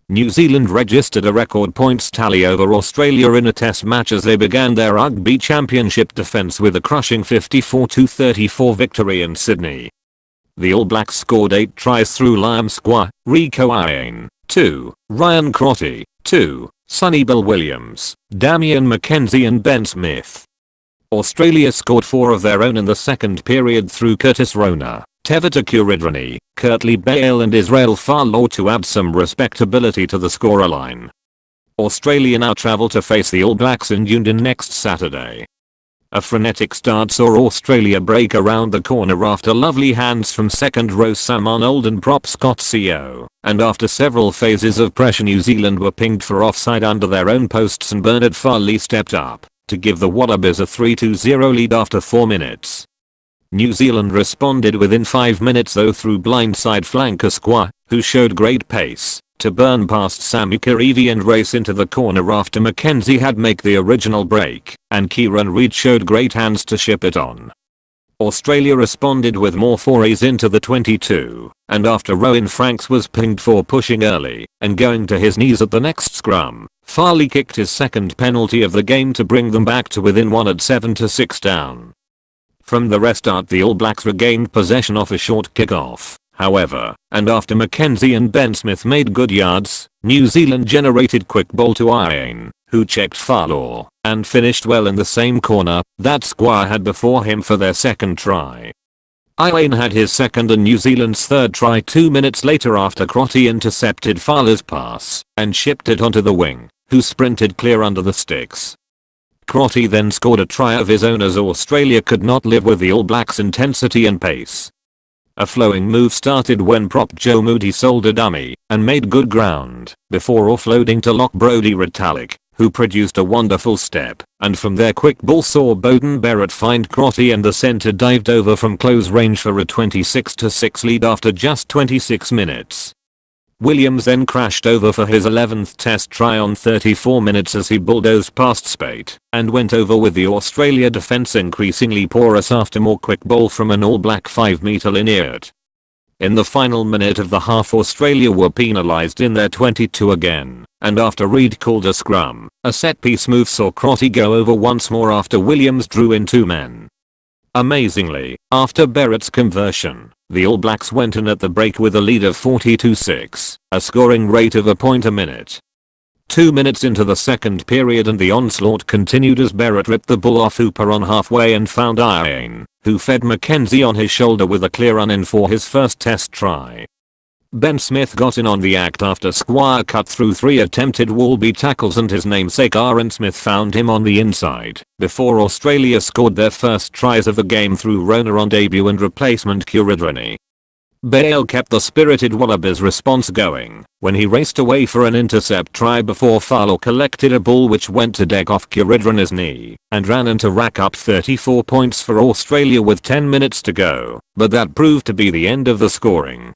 New Zealand registered a record points tally over Australia in a test match as they began their Rugby Championship defence with a crushing 54-34 victory in Sydney. The All Blacks scored 8 tries through Liam Squire, Rieko Ioane, 2, Ryan Crotty, 2, Sonny Bill Williams, Damian McKenzie and Ben Smith. Australia scored 4 of their own in the second period through Curtis Rona, Tevita Kuridrani, Kurtley Bale and Israel Folau to add some respectability to the scoreline. Australia now travel to face the All Blacks in Dunedin next Saturday. A frenetic start saw Australia break around the corner after lovely hands from second row Sam Arnold and prop Scott Co, and after several phases of pressure New Zealand were pinged for offside under their own posts and Bernard Farley stepped up to give the Wallabies a 3-0 lead after 4 minutes. New Zealand responded within 5 minutes though through blindside flanker Squire, who showed great pace, to burn past Sammy Kerevi and race into the corner after McKenzie had make the original break, and Kieran Reid showed great hands to ship it on. Australia responded with more forays into the 22, and after Rowan Franks was pinged for pushing early and going to his knees at the next scrum, Farley kicked his second penalty of the game to bring them back to within 1 at 7-6 down. From the restart the All Blacks regained possession off a short kickoff, however, and after McKenzie and Ben Smith made good yards, New Zealand generated quick ball to Ioane, who checked Folau, and finished well in the same corner that Squire had before him for their second try. Ioane had his second and New Zealand's third try 2 minutes later after Crotty intercepted Fowler's pass and shipped it onto the wing, who sprinted clear under the sticks. Crotty then scored a try of his own as Australia could not live with the All Blacks' intensity and pace. A flowing move started when prop Joe Moody sold a dummy and made good ground before offloading to lock Brodie Retallick, who produced a wonderful step, and from there quick ball saw Beauden Barrett find Crotty and the centre dived over from close range for a 26-6 lead after just 26 minutes. Williams then crashed over for his 11th test try on 34 minutes as he bulldozed past Spate and went over with the Australia defence increasingly porous after more quick ball from an All Black 5-metre Liniert. In the final minute of the half Australia were penalised in their 22 again, and after Reid called a scrum, a set-piece move saw Crotty go over once more after Williams drew in 2 men. Amazingly, after Barrett's conversion, the All Blacks went in at the break with a lead of 42-6, a scoring rate of a point a minute. 2 minutes into the second period and the onslaught continued as Barrett ripped the ball off Hooper on halfway and found Ioane, who fed McKenzie on his shoulder with a clear run in for his first test try. Ben Smith got in on the act after Squire cut through 3 attempted Wallaby tackles and his namesake Aaron Smith found him on the inside before Australia scored their first tries of the game through Rona on debut and replacement Kuridrani. Bale kept the spirited Wallabies response going when he raced away for an intercept try before Folau collected a ball which went to deck off Kuridrani's knee and ran in to rack up 34 points for Australia with 10 minutes to go, but that proved to be the end of the scoring.